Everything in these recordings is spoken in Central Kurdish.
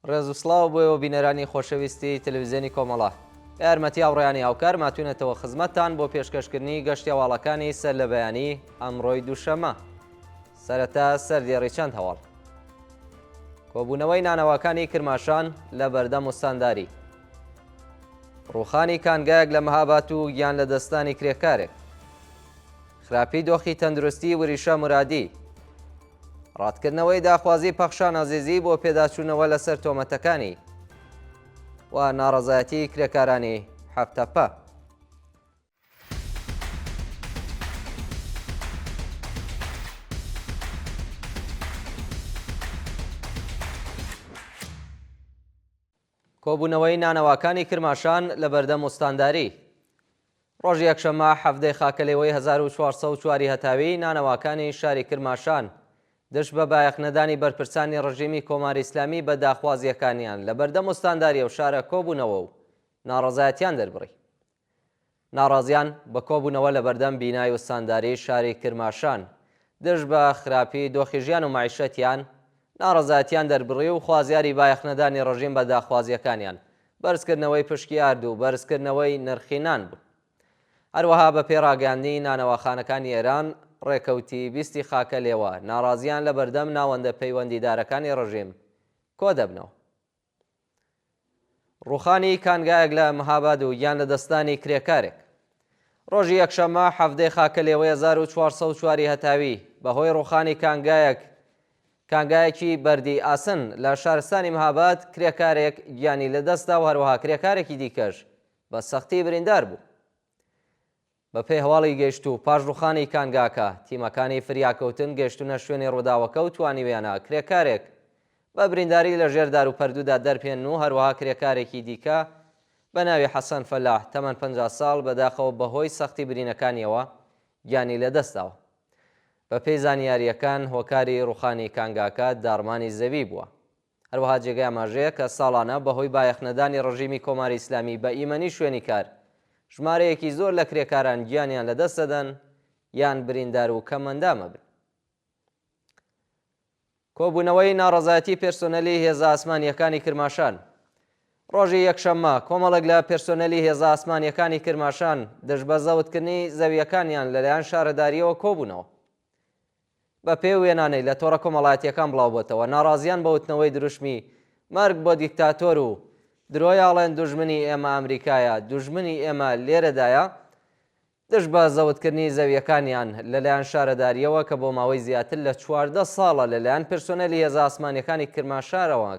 ڕێز و سڵاو بۆیەوە بینەرانی خۆشەویستی تەلەڤیزیۆنی کۆمەڵە. یارمەتی هاوڕێیانی هاوکار ماتوونێتەوە خزمەتتان بۆ پێشکەشکردنی گەشتی هەواڵەکانی سەر لە بەیانی ئەمڕۆی دووشەمە. سەرەتا سەردێڕی چەند هەواڵ. کۆبوونەوەی نانەواکانی کرماشان لە بەردەم وستانداری. ڕووخانی کانگایەک لە مەهاباد و گیان لە دەستانی کرێکارێک. خراپی دۆخی تەندروستی وریشە مرادی. ڕاتکردنەوەی داخوازی پەخشان ئازیزی بۆ پێداچوونەوە لەسەر تۆمەتەکانی و ناڕەزایەتی کرێکارانی هەفتەپە. کۆبوونەوەی نانەواکانی کرماشان لە بەردەم وستانداری. ڕۆژی یەکشەممە هەفتەی خاکەلێوەی 1404 هەتاوی نانەواکانی شاری کرماشان دشت بە بایەخنەدانی بەرپرسانی ڕژیمی کۆماری ئیسلامی بە داخوازیەکانیان لە بەردەم وستانداریە و شارە کۆبوونەوە و ناڕەزایەتیان دەربڕی. ناڕازیان بە کۆبوونەوە لە بەردەم بینای وستانداری شاری کرماشان دشت بە خراپی دۆخی ژیان و معیشەتیان ناڕەزایەتیان دەربڕی و خوازیاری بایەخنەدانی ڕژیم بە داخوازیەکانیان بەرزکردنەوەی پشکیارد و بەرزکردنەوەی نرخینان بوو. هەروەها بە پێڕاگەاندنی نانەواخانەکانی ئێران ڕێکەوتی بیستی خاکە لێوە ناڕازیان لە بەردەم ناوەندە پەیوەندیدارەکانی ڕژیم کۆ دەبنەوە. ڕووخانی کانگایەک لە مەهاباد و گیان لە دەستانی کرێکارێک. ڕۆژی یەکشەممە هەفتەی خاکە لێوەی 1404 هەتاوی بەهۆی ڕووخانی کانگایەکی بەردی ئاسن لە شارستانی مەهاباد کرێکارێک گیانی لەدەستدا و هەروەها کرێکارێکی دیکەش بە سەختی بریندار بوو. بە پێی هەواڵی گەیشت و پاش ڕووخانی کانگاکە تیمەکانی فریاکەوتن گەیشتونە شوێنی ڕووداوەکە و توانیویانە کرێکارێک بە برینداری لە ژێر دار و پەردوودا دەرپێن و هەروەها کرێکارێکی دیکە بە ناوی حەسەن فەلاح تەمەن 50 ساڵ بەداخەوە بەهۆی سەختی برینەکانیەوە گیانی لەدەستاوە. بە پێی زانیاریەکان هۆکاری ڕووخانی کانگاکە داڕمانی زەوی بووە. هەروەها جێگای ئاماژەیە کە ساڵانە بەهۆی بایەخنەدانی ڕژیمی کۆماری ئیسلامی بە ئیمەنی شوێنی کار ژمارەیەکی زۆر لە کرێکاران گیانیان لەدەست دەدەن یان بریندار و کەمەندامە بن. کۆبوونەوەی ناڕەزایەتی پێرسۆنەلی هێزە ئاسمانیەکانی کرماشان. ڕۆژی یەکشەممە کۆمەڵێک لە پێرسۆنەلی هێزە ئاسمانیەکانی کرماشان دەست بە زەوتکردنی زەویەکانیان لەلایەن شارەداریەوە کۆبوونەوە. بە پێی وێنانەی لە تۆڕە کۆمەڵایەتیەکان بڵاو بۆتەوە ناڕازیان بە وتنەوەی دروشمی مەرگ بۆ دیکتاتۆر و درۆیاڵێن دوژمنی ئێمە ئەمریکایە دوژمنی ئێمە لێرەدایە دشت بە زەوتکردنی زەویەکانیان لەلایەن شارەداریەوە کە بۆ ماوەی زیاتر لە 14 ساڵە لەلایەن پێرسۆنەلی هێزە ئاسمانیەکانی کرماشانەوە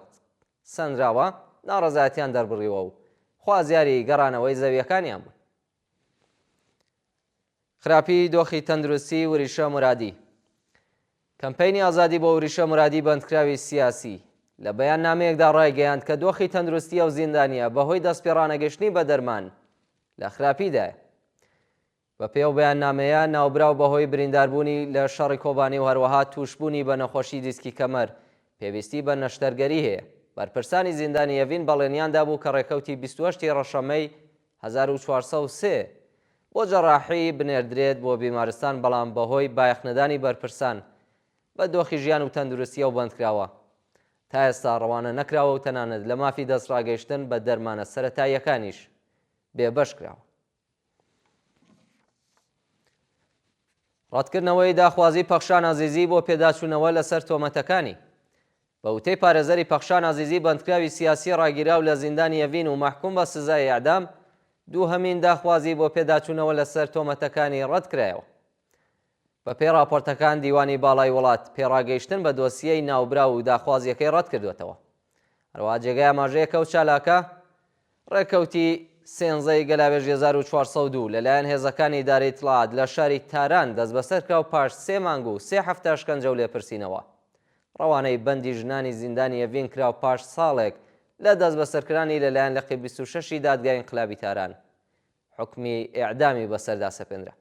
سەنراوە ناڕەزایەتیان دەربڕیوە و خوازیاری گەڕانەوەی زەویەکانیان بوو. خراپی دۆخی تەندروستی وریشە مرادی. کەمپەینی ئازادی بۆ وریشە مرادی بەندکراوی سیاسی لە بەیان نامەیەکدا ڕایگەیاند کە دۆخی تەندروستی ئەو زیندانیە بەهۆی دەستپێڕانەگەشتنی بە دەرمان لە خراپیدایە. بە پێو بەیان نامەیە ناوبراو بەهۆی برینداربوونی لە شەڕی کۆبانی و هەروەها تووشبوونی بە نەخۆشی دیسکی کەمەر پێویستی بە نەشتەرگەری هەیە. بەرپرسانی زیندانی یەڤین بەڵێنیاندا بوو کە ڕێکەوتی 28 ڕەشەمەی 1403 بۆ جەڕاحی بنێردرێت بۆ بیمارستان بەڵام بەهۆی بایەخنەدانی بەرپرسان بە دۆخی ژیان و تەندروستیە و بەندکراوە. تا ئێستا ڕەوانە نەکراوە و تەنانەت لە مافی دەستڕاگەیشتن بە دەرمانە سەرەتاییەکانیش بێبەش کراوە. ڕاتکردنەوەی داخوازی پەخشان ئازیزی بۆ پێداچوونەوە لەسەر تۆمەتەکانی. بە وتەی پارێزەری پەخشان ئازیزی بەندکراوی سیاسی ڕاگیراو لە زیندانی یەڤین و مەحکوم بە سزای ئیعدام دووهەمین داخوازی بۆ پێداچوونەوە لەسەر تۆمەتەکانی ڕەتکرایەوە. بە پێی راپۆرتەکان دیوانی باڵای وڵات پێڕاگەیشتن بە دۆسیەی ناوبرا و داخوازیەکەی ڕەت کردوێتەوە. هەروەها جێگای ئاماژەیەکە و چالاکە ڕێکەوتی سێنزەی گەلاوێژی 1402 لەلایەن هێزەکانی ئیدارەی ئیتڵاعات لە شاری تاران دەست بەسەر کرا و پاش 3 مانگ و 3 هەفتە شکەنجە و لێپرسینەوە. ڕەوانەی بەندی ژنانی زیندانی یەڤین کرا و پاش ساڵێک لە دەست بەسەرکرانی لەلایەن لەقی 26 دادگای ئینقلابی تاران حکمی ئیعدامی بەسەردا سەپێنرا.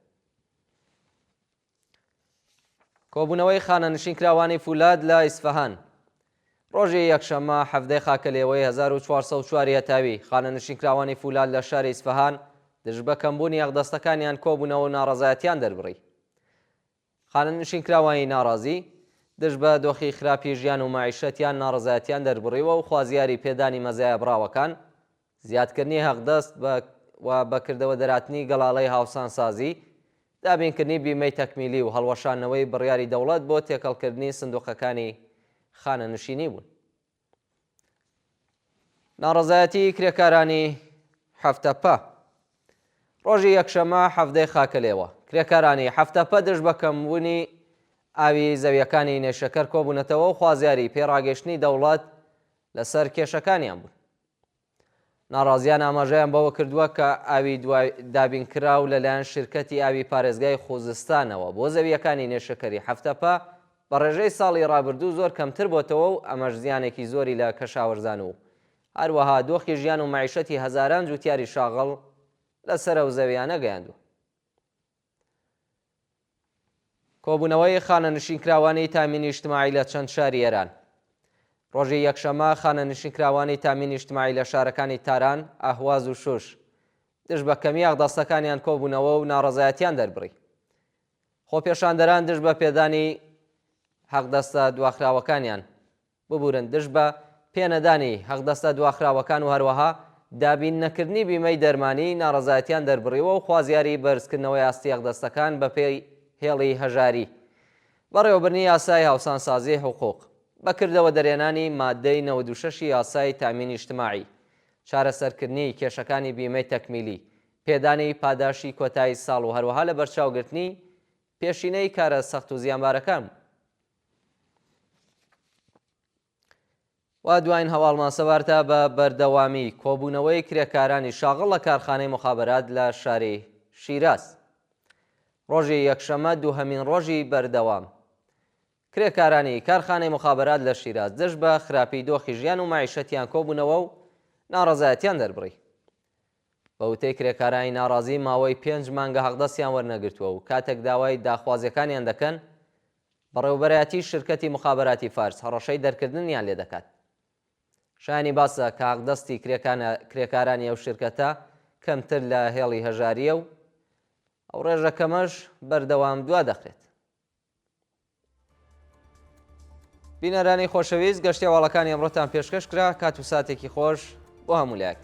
کۆبوونەوەی خانەنشینکراوانی فولاد لە ئیسفەهان. ڕۆژی یەکشەممە هەفتەی خاکە لێوەی 1404 هەتاوی خانەنشینکراوانی فولاد لە شاری ئیسفەهان دژ بە کەمبوونی یەغدەستەکانیان کۆبوونەوە و ناڕەزایەتیان دەربڕی. خانەنشینکراوانی ناڕازی دژ بە دۆخی خراپی ژیان و معیشەتیان ناڕزایەتیان دەربڕیوە و خوازیاری پێدانی مەزایە براوەکان، زیادکردنی هەقدەست و بەکردەوە دەراتنی گەڵاڵەی هاوسانسازی، دابینکردنی بیمەی تەکمیلی و هەڵوەشانەوەی بڕیاری دەوڵەت بۆ تێکەڵکردنی سندوقەکانی خانەنشینی بوون. ناڕزایەتی کرێکارانی هەفتەپە. ڕۆژی یەکشەمە هەفتەی خاکەلێوە کرێکارانی هەفتەپە دژ بە کەمبوونی ئاوی زەویەکانی نێشەکەر کۆبوونەتەوە و خوازیاری پێڕاگەشتنی دەوڵەت لەسەر کێشەکانیان بوون. ناڕازیان ئاماژەیان بەوە کردووە کە ئاوی دابینکراو لەلایەن شرکەتی ئاوی پارێزگای خوزستانەوە بۆ زەویەکانی نێشەکەری هەفتەپە بە ڕێژەی ساڵی ڕابردوو زۆر کەمتر بۆتەوە و ئەمەش زیانێکی زۆری لە کەشاوەرزان و هەروەها دۆخی ژیان و معیشەتی هەزاران جوتیاری شاغڵ لەسەرە و زەویانە گەیاندووە. کۆبوونەوەی خانەنشینکراوانی تامینی اجتماعی لە چەند شاری ئێران. ڕۆژی یەکشەمە خانەنشینکراوانی تامینی اجتماعی لە شارەکانی تاران، ئاهواز و شوش دژ بە کەمی ئاغداستەکانیان کۆبوونەوە و ناڕزایەتیان دەربڕی. خۆپێشاندەران دژ بە پێدانی هەقدەستە دواخراوەکانیان ببورن، دژ بە پێنەدانی هەقدەستە دواخراوەکان و هەروەها دابین نەکردنی بیمەی دەرمانی ناڕزایەتیان دەربڕیەوە و خوازیاری بەرزکردنەوەی ئاستی هەقدەستەکان بە پێی هێڵی هەژاری بەڕێوەبرنی یاسای هاوسانسازی حقوق، بەکردەوە دەرێنانی مادەی 96 یاسای تامینی اجتماعی، چارەسەرکردنی کێشەکانی بیمەی تەکمیلی، پێدانی پاداشی کۆتایی ساڵ و هەروەها لە بەرچاوگرتنی پێشینەی کارە سەخت و زیانبارەکان. و دوایین هەواڵمان سەبارەتە بە بەردەوامی کۆبوونەوەی کرێکارانی شاغڵ لە کارخانەی مخابرات لە شاری شیراز. ڕۆژی یەکشەمە دووهەمین ڕۆژی بەردەوام کرێکارانی کارخانەی مخابرات لە شیراز دژ بە خراپی دۆخی ژیان و معیشەتیان کۆبوونەوە و ناڕزایەتیان دەربڕی. بە وتەی کرێکارانی ناڕازی ماوەی 5 مانگە هەقدەستیان وەرنەگرتووە و کاتێک داوای داخوازیەکانیان دەکەن بەڕێوەبەرایەتی شرکەتی مخابراتی فارس هەڕەشەی دەرکردنیان لێ دەکات. شایانی باسە کە هەقدەستی کرێکارانی ئەو شرکەتە کەمتر لە هێڵی هەژاریە و ئەو ڕێژەکەمەش بەردەوام دوا دەخرێت. بینەرانی خۆشەویست، گەشتی هەواڵەکانی ئەمڕۆتان پێشکەش کرا. کات و ساتێکی خۆش بۆ هەموو لایەک.